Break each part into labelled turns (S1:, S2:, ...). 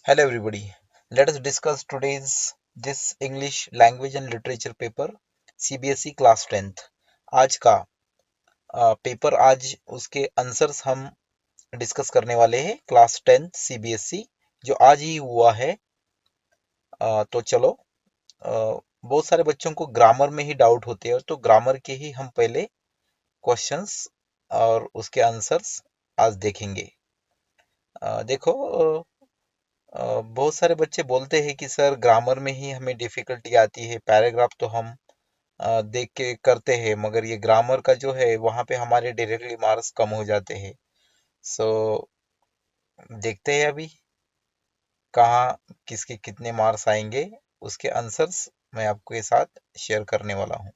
S1: Hello everybody. Let us discuss today's this English language and literature paper CBSE class 10th। आज का paper आज उसके answers हम discuss करने वाले हैं क्लास 10th CBSE जो आज ही हुआ है। तो चलो बहुत सारे बच्चों को ग्रामर में ही डाउट होते हैं तो ग्रामर के ही हम पहले क्वेश्चंस और उसके आंसर्स आज देखेंगे। देखो बहुत सारे बच्चे बोलते हैं कि सर ग्रामर में ही हमें डिफिकल्टी आती है, पैराग्राफ तो हम देख के करते हैं मगर ये ग्रामर का जो है वहाँ पे हमारे डायरेक्टली मार्क्स कम हो जाते हैं। सो देखते हैं अभी कहाँ किसके कितने मार्क्स आएंगे, उसके आंसर्स मैं आपके साथ शेयर करने वाला हूँ।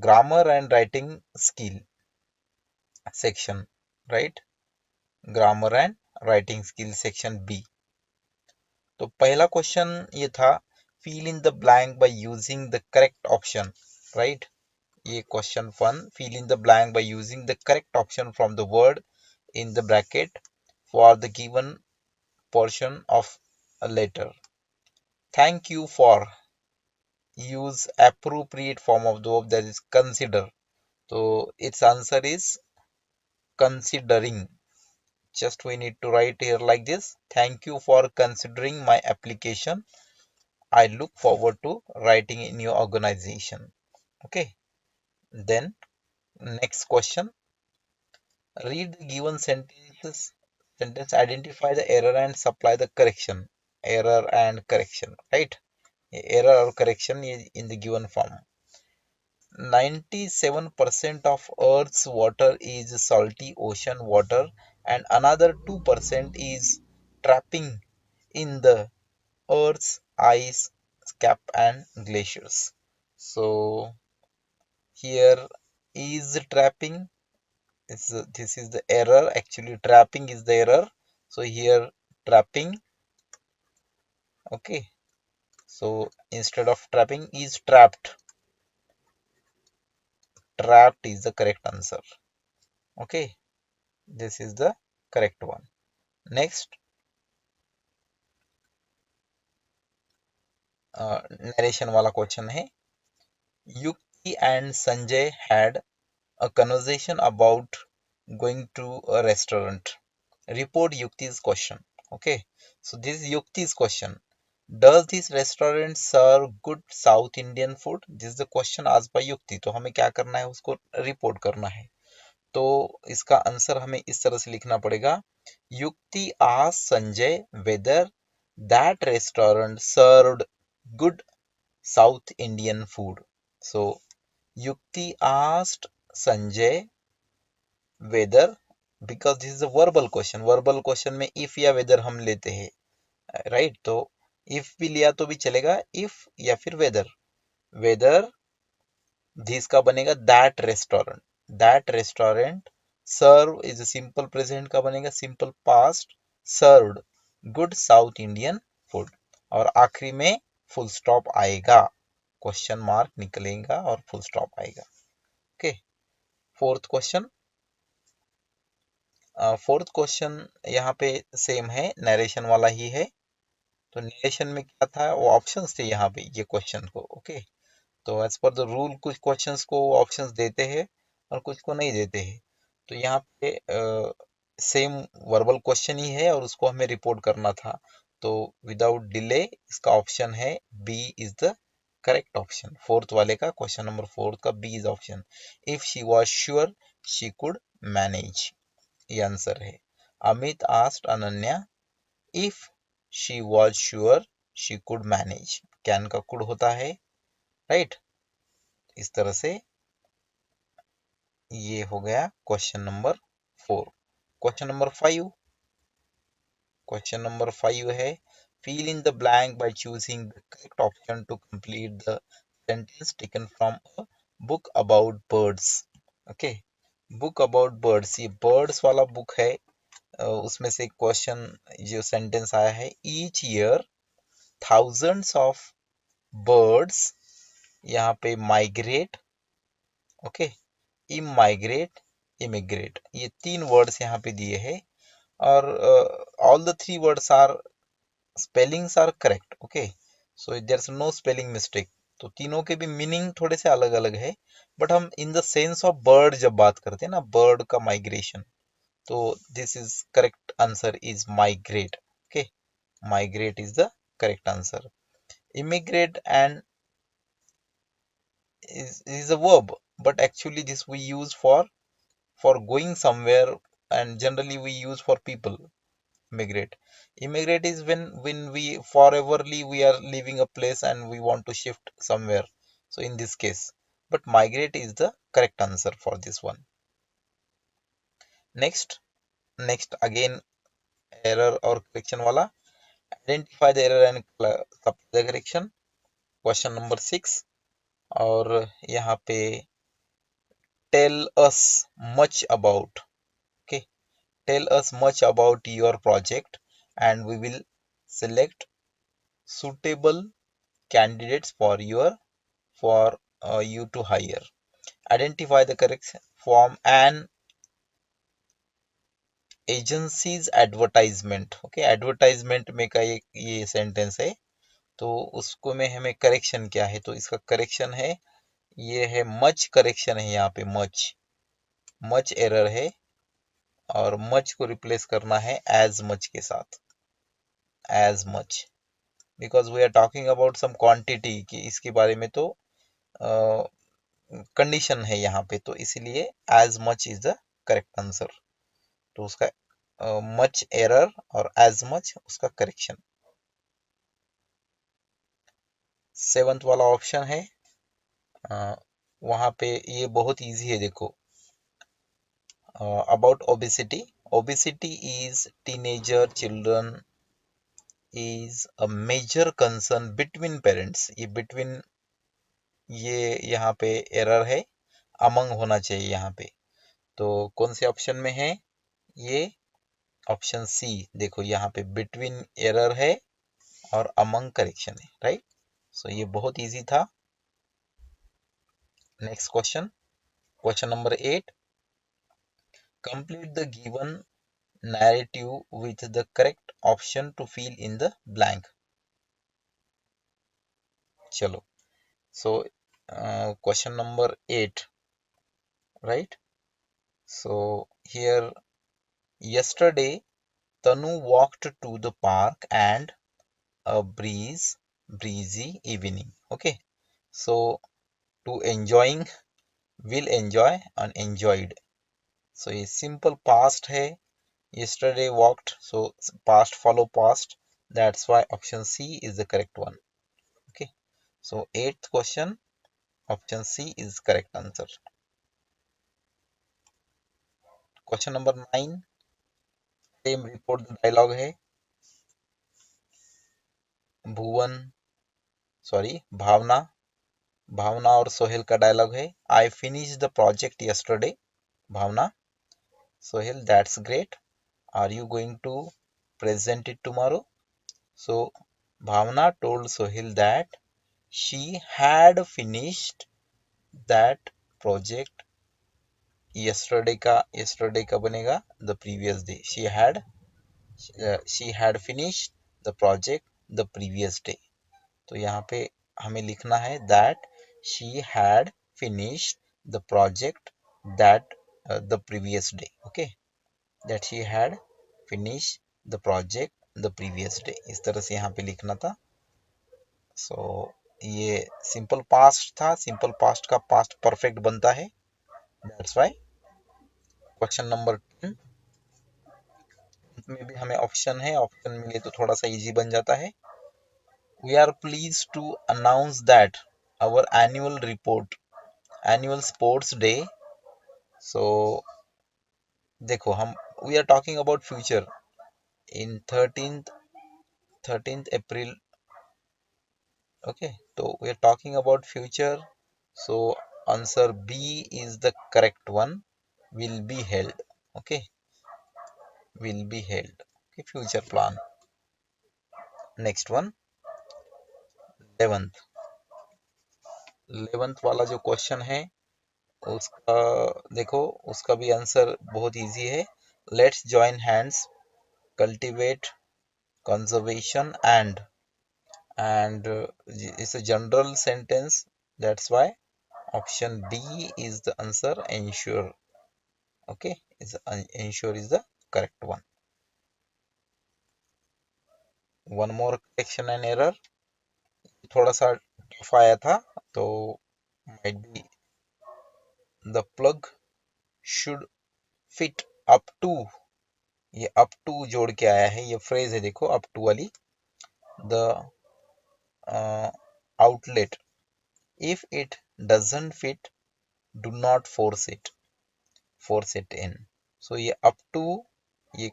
S1: Grammar and writing skill section, right? Grammar and writing skill section B. तो पहला क्वेश्चन ये था, fill in the blank by using the correct option, right? ये question 1, fill in the blank by using the correct option from the word in the bracket for the given portion of a letter. Thank you for use appropriate form of the verb, that is consider. So its answer is considering. Just we need to write here like this. Thank you for considering my application. I look forward to writing in your organization. Okay. Then next question. Read the given sentence, identify the error and supply the correction. Error and correction, right? Error or correction is in the given form. 97% of Earth's water is salty ocean water and another 2% is trapping in the Earth's ice cap and glaciers. So here is trapping. This is the error. Actually, trapping is the error. So here trapping. Okay. So instead of trapping is trapped. Trapped is the correct answer. Okay. This is the correct one. Next, narration वाला question है. Yukti and Sanjay had a conversation about going to a restaurant. Report Yukti's question. Okay. So this is Yukti's question. Does this restaurant serve good South Indian food? This is the question asked by Yukti. तो हमें क्या करना है, उसको report करना है. तो इसका आंसर हमें इस तरह से लिखना पड़ेगा. Yukti asked Sanjay whether that restaurant served good South Indian food. So Yukti asked Sanjay whether, because this is a verbal question. Verbal question में if या whether हम लेते हैं, राइट? तो इफ भी लिया तो भी चलेगा, इफ या फिर वेदर. वेदर दिस का बनेगा that restaurant serve is simple present का बनेगा simple past served good South Indian food. और आखिरी में फुल स्टॉप आएगा, क्वेश्चन मार्क निकलेगा और फुल स्टॉप आएगा. Okay. Fourth question. Fourth question यहाँ पे सेम है, नरेशन वाला ही है. तो नरेशन में क्या था, वो ऑप्शंस थे यहाँ पे ये क्वेश्चन को. ओके. तो एज पर द रूल कुछ क्वेश्चंस को ऑप्शंस देते हैं और कुछ को नहीं देते हैं. तो यहाँ पे सेम वर्बल क्वेश्चन ही है और उसको हमें रिपोर्ट करना था. तो विदाउट डिले इसका ऑप्शन है B is the correct option. Fourth वाले का, क्वेश्चन नंबर फोर्थ का B is option. If she was sure she could manage, ये आंसर है. Amit asked Ananya if she was sure she could manage. Can का could होता है, right? इस तरह से ये हो गया question number 4. Question number 5. Question number 5 है, fill in the blank by choosing the correct option to complete the sentence taken from a book about birds. Okay. Book about birds, ये बर्ड्स वाला book है. उसमें से question जो sentence आया है, each year thousands of birds, यहाँ पे माइग्रेट, ओके, इमाइग्रेट, इमिग्रेट, ये तीन वर्ड्स यहाँ पे दिए हैं. और all the three words are spellings are correct, okay, so there no spelling mistake. तो तीनों के भी मीनिंग थोड़े से अलग अलग है, बट हम in the sense of bird जब बात करते हैं ना, बर्ड का माइग्रेशन, तो this is correct answer is migrate, okay, migrate is the correct answer. Immigrate and is a verb, but actually this we use for going somewhere, and generally we use for people. Immigrate. Immigrate is when we foreverly we are leaving a place and we want to shift somewhere. So in this case, but migrate is the correct answer for this one. Next, next again error or correction wala. Identify the error and supply the correction. Question number 6. और यहाँ पे tell us much about, okay, tell us much about your project and we will select suitable candidates for you to hire. Identify the correct form and agency's advertisement, okay, advertisement में का ये sentence है, तो उसको में हमें correction क्या है, तो इसका करेक्शन है, ये है मच, करेक्शन है यहाँ पे मच, मच एरर है, और मच को रिप्लेस करना है एज मच के साथ, as much, because we are talking about some quantity कि इसके बारे में, तो कंडीशन है यहाँ पे, तो इसलिए as much is the correct answer, तो उसका मच एरर और एज मच उसका करेक्शन। सेवंथ वाला ऑप्शन है, वहां पे ये बहुत इजी है, देखो, about obesity, obesity is teenager children is a major concern between parents, ये बिटवीन, ये यहाँ पे एरर है, अमंग होना चाहिए यहाँ पे, तो कौन से ऑप्शन में है ये, ऑप्शन सी, देखो यहाँ पे बिटवीन एरर है और अमंग करेक्शन है, राइट, सो ये बहुत इजी था। Next question, question number 8, complete the given narrative with the correct option to fill in the blank। चलो, so question number 8, right, so here, yesterday Tanu walked to the park and a breezy evening, okay, so to enjoying, will enjoy and enjoyed, so ये simple past है, yesterday walked, so past follow past, that's why option C is the correct one, okay, so eighth question, option C is correct answer। Question number 9, same report the dialogue है, Bhuvan, sorry, भावना, भावना और सोहेल का dialogue है, I finish the project yesterday, Bhavna, Sohail, that's great, are you going to present it tomorrow, so Bhavna told Sohil that she had finished that project yesterday का बनेगा the previous day, she had finished the project the previous day, तो यहाँ पे हमें लिखना है that she had finished the project that the previous day, okay, that she had finished the project the previous day, इस तरह से यहाँ पे लिखना था। सो ये सिंपल पास्ट था, सिंपल पास्ट का पास्ट परफेक्ट बनता है, दैट्स व्हाई। क्वेश्चन नंबर 10 में भी हमें ऑप्शन है, ऑप्शन मिले तो थोड़ा सा इजी बन जाता है। We are please to announce that our annual report, annual sports day, so देखो हम, we are talking about future in 13th April, okay, तो we are talking about future, so answer B is the correct one, will be held, okay, will be held, okay, future plan। next one, 11th, 11th वाला जो question है उसका, देखो उसका भी answer बहुत easy है, let's join hands cultivate conservation and it's a general sentence. That's why option B is the answer. Ensure. Okay, ensure is the correct one. One more correction and error. थोड़ा सा tough आया था, तो might be the plug should fit up to. ये up to जोड़ के आया है, ये फ्रेज है, देखो up to वाली. The outlet, if it doesn't fit, do not force it in. So ये up to, ये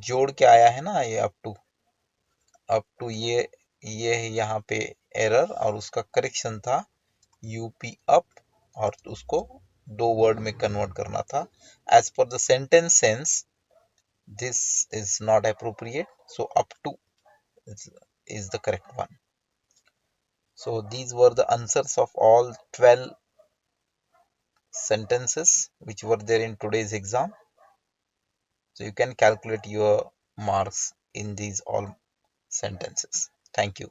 S1: जोड़ के आया है ना, ये up to ये है यहाँ पे एरर, और उसका करेक्शन था यूपी अप, और उसको दो वर्ड में कन्वर्ट करना था. As per the sentence sense, this is not appropriate, so up to is the correct one. So these were the answers of all 12 sentences which were there in today's exam. So you can calculate your marks in these all sentences. Thank you.